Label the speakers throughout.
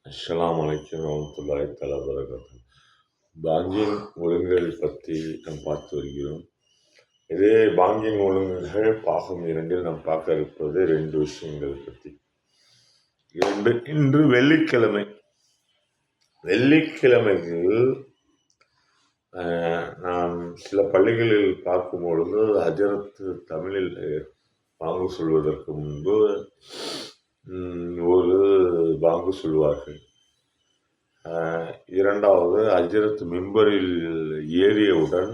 Speaker 1: அஸ்ஸலாமு அலைக்கும் வரஹ்மத்துல்லாஹி தஆலா வபரகாத்துஹு. பாங்கிங் ஒழுங்குகள் பற்றி நாம் பார்த்து வருகிறோம். இதே பாங்கிங் ஒழுங்குகள் பாகம் 2 நாம் பார்க்க இருப்பது 2 விஷயங்கள் பற்றி. இன்று வெள்ளிக்கிழமை. வெள்ளிக்கிழமைகள் நான் சில பள்ளிகளில் பார்க்கும் பொழுது ஹஜரத் தமிழில் பாங்கு சொல்வதற்கு முன்பு ஒரு பாங்கு சொல்வார்கள். இரண்டாவது ஹஜ்ரத் மிம்பரில் ஏறியவுடன்,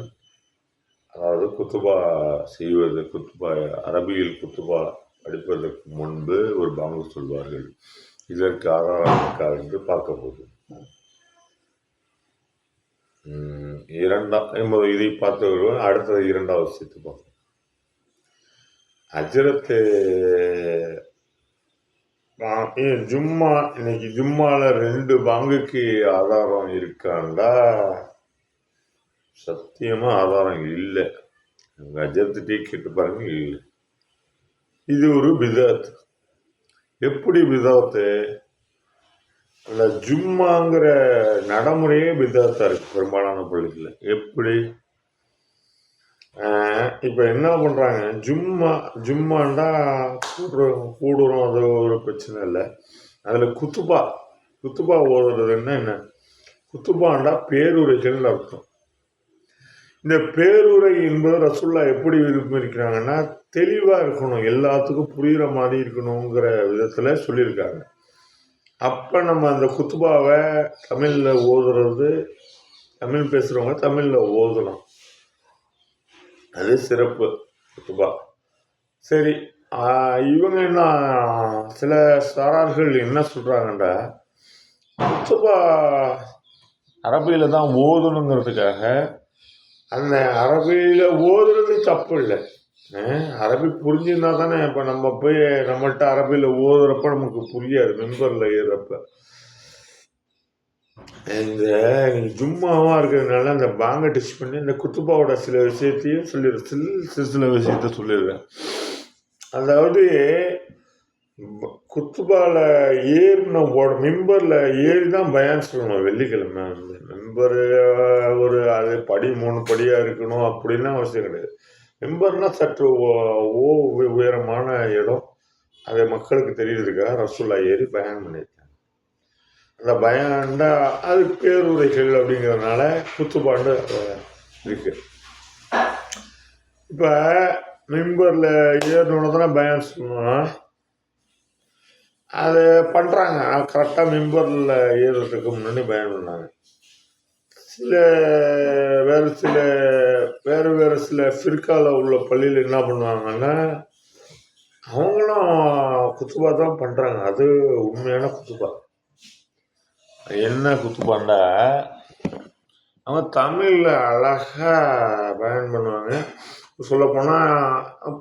Speaker 1: அதாவது குத்துபா செய்வது, அரபியில் குத்துபா படிப்பதற்கு முன்பு ஒரு பாங்கு சொல்வார்கள். இதற்கு ஆதாரம் என்று பார்க்க போதும். இதை பார்த்து வருவோம். அடுத்தது இரண்டாவது விஷயத்தை பார்ப்போம். ஹஜ்ரத் ஜும்மா, இன்னைக்கு ஜும்மால 2 பாங்குக்கு ஆதாரம் இருக்காண்டா சத்தியமா ஆதாரம் இல்லை. ஹஜ்ரத்திட்டே கேட்டு பாருங்க, இல்லை. இது ஒரு பிதாத். எப்படி பிதாத்து? அந்த ஜும்மாங்கிற நடைமுறையே பிதாத்தா இருக்கு பெரும்பாலான பள்ளிகள்ல. எப்படி? இப்போ என்ன பண்ணுறாங்க, ஜும்மாண்டா கூடுறோம், அது ஒரு பிரச்சனை இல்லை. அதில் குத்துபா ஓதுறதுன்னா என்ன? குத்துபாண்டா பேருரைகள் அர்த்தம். இந்த பேருரை என்பது ரசூல்லா எப்படி விரும்பியிருக்கிறாங்கன்னா, தெளிவாக இருக்கணும், எல்லாத்துக்கும் புரிகிற மாதிரி இருக்கணுங்கிற விதத்தில் சொல்லியிருக்காங்க. அப்போ நம்ம அந்த குத்துபாவை தமிழில் ஓதுறது, தமிழ் பேசுகிறவங்க தமிழில் ஓதலாம். அது சிறப்பு குத்துபா. சரி, இவங்க என்ன, சில சாரார்கள் என்ன சொல்கிறாங்கண்டா, குத்துபா அரபியில் தான் ஓதணுங்கிறதுக்காக அந்த அரபியில் ஓதுறது தப்பு இல்லை. அரபி புரிஞ்சுருந்தா தானே. இப்போ நம்ம போய் நம்மள்கிட்ட அரபியில் ஓதுறப்ப நமக்கு புரியாது. மெம்பரில் ஏறுறப்ப இந்த ஜும்மாவாக இருக்கிறதுனால அந்த பாங்கை டிச் பண்ணி இந்த குத்துபாவோட சில விஷயத்தையும் சில விஷயத்த சொல்லிடுறேன். அதாவது குத்துபாவில் ஏறின மெம்பரில் ஏறி தான் பயான் சொல்லணும். வெள்ளிக்கிழமை மெம்பர் ஒரு அது 3 படியாக இருக்கணும் அப்படின்லாம் அவசியம் கிடையாது. மெம்பர்னால் சற்று உயரமான இடம், அது மக்களுக்கு தெரியுறதுக்காக ரசூல்லா ஏறி பயான் பண்ணியிருக்காங்க. அந்த பயான்டா அது பேருரைகள் அப்படிங்கிறதுனால குத்துபாண்டு இருக்கு. இப்போ மெம்பரில் ஏறினோட தானே பயான் சொல்லணும். அதை பண்ணுறாங்க கரெக்டாக. மெம்பரில் ஏறுறதுக்கு முன்னாடி பயான் பண்ணாங்க. வேறு சில ஃபிர்காவில் உள்ள பள்ளியில் என்ன பண்ணுவாங்கன்னா, அவங்களும் குத்துபா தான் பண்ணுறாங்க. அது உண்மையான குத்துபா. என்ன குத்துபாண்டா, அவங்க தமிழில் அழகாக பயன் பண்ணுவாங்க. சொல்லப்போனால்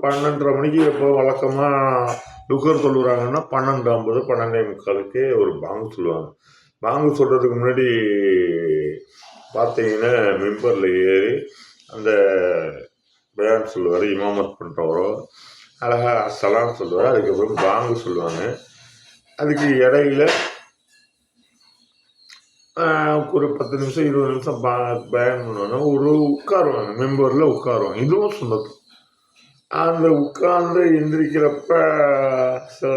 Speaker 1: 12:30 மணிக்கு எப்போ வழக்கமாக லுகர் சொல்லுறாங்கன்னா 12:50 12:45 ஒரு பாங்கு சொல்லுவாங்க. பாங்கு சொல்கிறதுக்கு முன்னாடி பார்த்தீங்கன்னா மெம்பரில் ஏறி அந்த பயான் சொல்லுவார். இமாமத் பண்ணுறவரோ அழகாக சலாம் சொல்லுவார். அதுக்கப்புறம் பாங்கு சொல்லுவாங்க. அதுக்கு இடையில ஒரு 10 நிமிஷம் 20 நிமிஷம் பயன் பண்ணுவாங்க. உட்காருவாங்க, மெம்பரில் உட்காருவாங்க. இதுவும் சொன்னது. அந்த உட்கார்ந்து எந்திரிக்கிறப்ப சில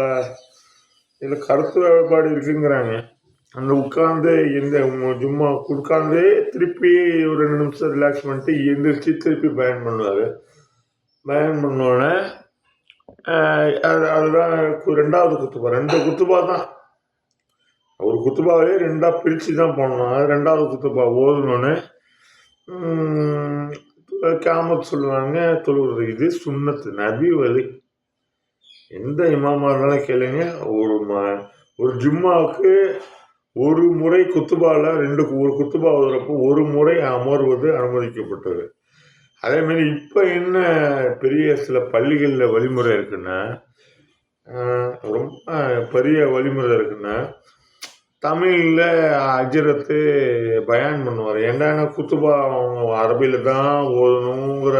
Speaker 1: இதில் கருத்து வேறுபாடு இருக்குங்கிறாங்க. அந்த உட்காந்து சும்மா உட்காந்து திருப்பி ஒரு 2 நிமிஷம் ரிலாக்ஸ் பண்ணிட்டு எந்திரிச்சு திருப்பி பயன் பண்ணுவார். பயன் பண்ணோடனே அதுதான் 2வது குத்துபா. 2 குத்துபா தான். ஒரு குத்துபாவே 2ஆக பிரித்து தான் போடணும். அது 2வது குத்துபா ஓதுனோன்னு காமத் சொல்லுவாங்க, தொழுகிறது. இது சுன்னத்து, நபி வழி. எந்த இமாமா இருந்தாலும் கேளுங்க, ஒரு ஜும்மாவுக்கு ஒரு முறை குத்துபாவில் ஒரு குத்துபா ஓதுறப்போ ஒரு முறை அமர்வது அனுமதிக்கப்பட்டது. அதேமாரி இப்போ என்ன பெரிய சில பள்ளிகளில் வழிமுறை இருக்குன்னா, ரொம்ப பெரிய வழிமுறை இருக்குன்னா, தமிழில் ஹஜ்ரத்து பயான் பண்ணுவார். ஏன்னா குத்துபா அரபியில் தான் ஓதணுங்கிற,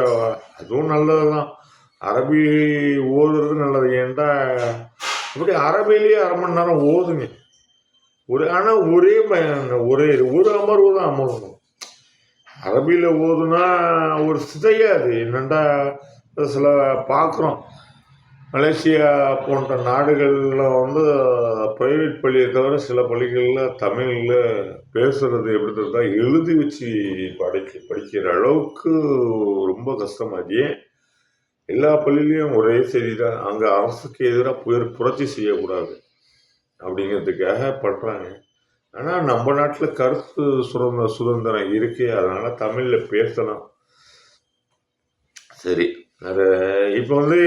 Speaker 1: அதுவும் நல்லது தான். அரபி ஓதுறது நல்லது. ஏன்டா இப்படி அரபிலேயே 1/2 மணி நேரம் ஓதுங்க. ஆனால் ஒரே ஒரு அமர்வு தான் அமரணும். அரபியில் ஓதுனா ஒரு சிதையாது. என்னண்டா சில பார்க்குறோம், மலேசியா போன்ற நாடுகளில் வந்து ப்ரைவேட் பள்ளியை தவிர சில பள்ளிகளில் தமிழில் பேசுகிறது எப்படி இருந்தா எழுதி வச்சு படிக்கிற அளவுக்கு ரொம்ப கஷ்டமாகி எல்லா பள்ளியிலையும் ஒரே செய்தி தான், அங்கே அரசுக்கு எதிராக புரட்சி செய்யக்கூடாது அப்படிங்கிறதுக்காக பண்ணுறாங்க. ஆனால் நம்ம நாட்டில் கருத்து சுதந்திரம் இருக்கு, அதனால தமிழில் பேசலாம். சரி, அது இப்போ வந்து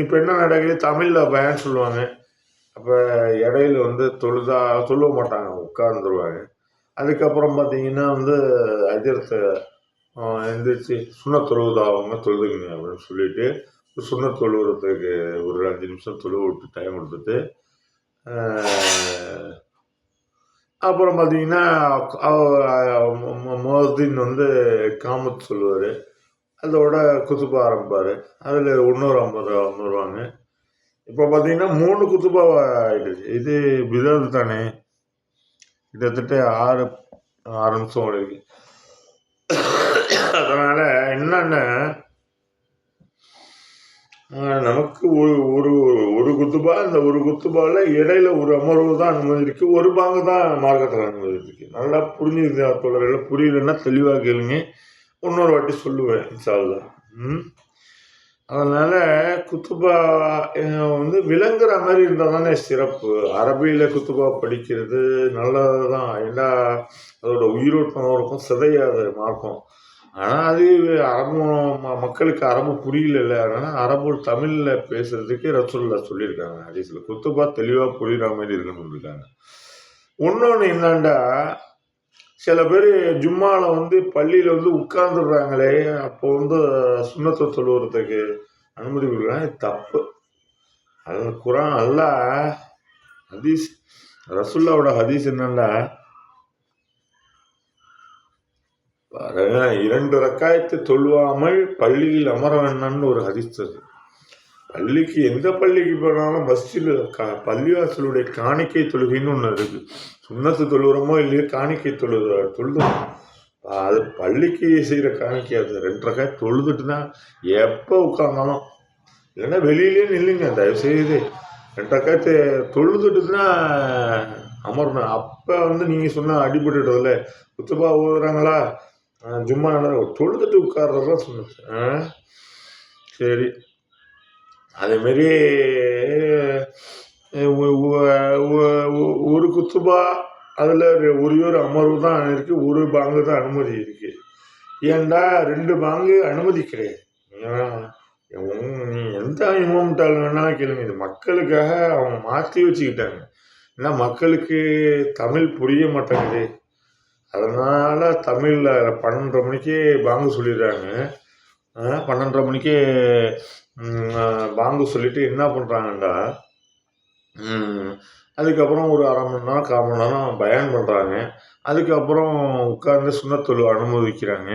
Speaker 1: இப்போ என்ன நடக்குது, தமிழில் பயான் சொல்லுவாங்க. அப்போ இடையில வந்து சொல்ல மாட்டாங்க, உட்கார்ந்துருவாங்க. அதுக்கப்புறம் பார்த்தீங்கன்னா வந்து அஜரத்தை எந்திரிச்சு சுண்ணத் தொழுவதாகவங்க தொழுதுங்க அப்படின்னு சொல்லிட்டு சுண்ணத் தொழுவுறதுக்கு ஒரு 5 நிமிஷம் தொழுவ விட்டு டைம் கொடுத்துட்டு அப்புறம் பார்த்தீங்கன்னா மோதின் வந்து காமத் சொல்லுவார், அதோட குத்துபா ஆரம்பிப்பார். அதில் இன்னொரு 50 வருவாங்க. இப்போ பார்த்தீங்கன்னா 3 குத்துபா ஆகிடுச்சு. இது பிதாது தானே, கிட்டத்தட்ட 6 நிமிஷம் இருக்கு. அதனால் என்னென்ன நமக்கு ஒரு குத்துபா, அந்த ஒரு குத்துபாவில் இடையில ஒரு அமர்வு தான் அனுமதி இருக்கு, ஒரு பாங்கு தான் மார்க்கத்தில் அனுமதி இருக்கு. நல்லா புரிஞ்சுது தோழர்கள், புரியலன்னா தெளிவாக கேளுங்க, இன்னொரு வாட்டி சொல்லுவேன் இன்ஷால்லா. அதனால குத்துபா வந்து விளங்குற மாதிரி இருந்தால் தானே சிறப்பு. அரபியில் குத்துபா படிக்கிறது நல்லது தான், ஏன்னா அதோட உயிரோட்டம் இருக்கும், சிதையாத மார்க்கம். ஆனால் அது அரபு மக்களுக்கு அரபு புரியல, அதனால் அரபு தமிழில் பேசுறதுக்கு ரசூலுல்லாஹ் சொல்லியிருக்காங்க ஹதீஸில். குத்துபா தெளிவாக புரிகிற மாதிரி இருக்குன்னு இருக்காங்க. இன்னொன்று என்னண்டா, சில பேர் ஜும்மாவில் வந்து பள்ளியில் வந்து உட்கார்ந்துடுறாங்களே, அப்போ வந்து சுண்ணத்தை தொழுவுறதுக்கு அனுமதி கொடுக்குறாங்க, தப்பு. அது குரான் அல்லாஹ் ஹதீஸ், ரசூலுல்லாஹ்வோட ஹதீஸ் என்னன்னா, 2 ரக்காயத்து தொழுவாமல் பள்ளியில் அமர வேண்டாம்னு ஒரு ஹதீஸ் இருக்கு. பள்ளிக்கு எந்த பள்ளிக்கு போனாலும் மஸ்ஜிது பள்ளிவாசலுடைய காணிக்கை தொழுகைன்னு ஒன்று இருக்கு. சுண்ணத்து தொழுகிறோமோ இல்லையோ காணிக்கை தொழுது அது பள்ளிக்கு செய்கிற காணிக்கை. அது 2 ரக்காய் தொழுதுட்டு தான் எப்போ உட்காந்தாலும், இல்லைன்னா வெளியிலே நில்லுங்க தயவுசெய்து. 2 ரக்காயத்தை தொழுதுட்டு தான் அமரணும். அப்போ வந்து நீங்கள் சொன்ன அடிபட்டுட்டதில்ல, குத்துபா ஓதுறாங்களா ஜும்மா தொழுதுட்டு உட்கார்றதுதான் சொன்னது. சரி, அதேமாரி ஒரு குத்துபா அதில் ஒரு அமர்வு தான் இருக்குது, ஒரு பாங்கு தான் அனுமதி இருக்குது. ஏன்டா 2 பாங்கு அனுமதி கிடையாது. நீ எந்த இமாம்ட்டாலும் வேணாலும் கேளுங்க, இது மக்களுக்காக அவங்க மாற்றி வச்சுக்கிட்டாங்க. ஏன்னா மக்களுக்கு தமிழ் புரிய மாட்டேங்குது, அதனால் தமிழில் 12:30 மணிக்கு பாங்கு சொல்லிடுறாங்க. 12:30 மணிக்கு பாங்கு சொல்லிவிட்டு என்ன பண்ணுறாங்கண்டா, அதுக்கப்புறம் ஒரு 1/2 மணி நேரம் 1/4 மணி நேரம் பயான் பண்ணுறாங்க. அதுக்கப்புறம் உட்கார்ந்து சுன்னத் தொழுவ அனுமதிக்கிறாங்க.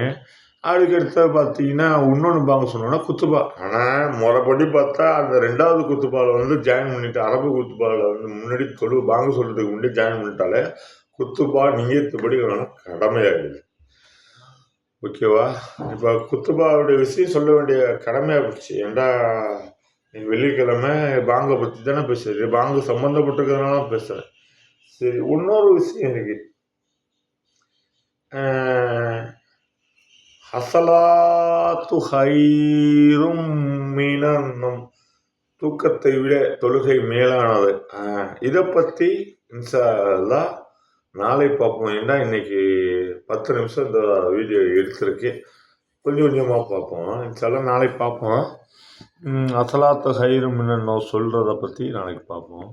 Speaker 1: அதுக்கடுத்து பார்த்தீங்கன்னா இன்னொன்று பாங்கு சொன்னோன்னா குத்துபா. ஆனால் முறைப்படி பார்த்தா அந்த 2வது குத்துபாவில் வந்து ஜாயின் பண்ணிவிட்டு, அரபு குத்துபாவில் வந்து முன்னாடி பாங்கு சொல்கிறதுக்கு முன்னாடி ஜாயின் பண்ணிட்டாலே குத்துபா நியத்துப்படி வேணும் கடமையாகுது. ஓகேவா? இப்போ குத்துபாவுடைய விஷயம் சொல்ல வேண்டிய கடமையாக போச்சு. ஏன்டா நீங்கள் வெள்ளிக்கிழமை பாங்கை பற்றி தானே பேசுறது, பாங்கு சம்மந்தப்பட்டிருக்கிறதுனால பேசுகிறேன். சரி, இன்னொரு விஷயம் இருக்கு. ஹசலாத்து ஹைரும் மினன்னம், தூக்கத்தை விட தொழுகை மேலானது. இதை பற்றி இன்ஷா அல்லாஹ் நாளை பார்ப்போம். ஏன்னா இன்னைக்கு 10 நிமிஷம் இந்த வீடியோ எடுத்திருக்கு, கொஞ்சம் கொஞ்சமாக பார்ப்போம். இன்ஷால்லாம் நாளைக்கு பார்ப்போம். அசலாத்து ஹைரும் மினன்னம் சொல்கிறத பற்றி நாளைக்கு பார்ப்போம்.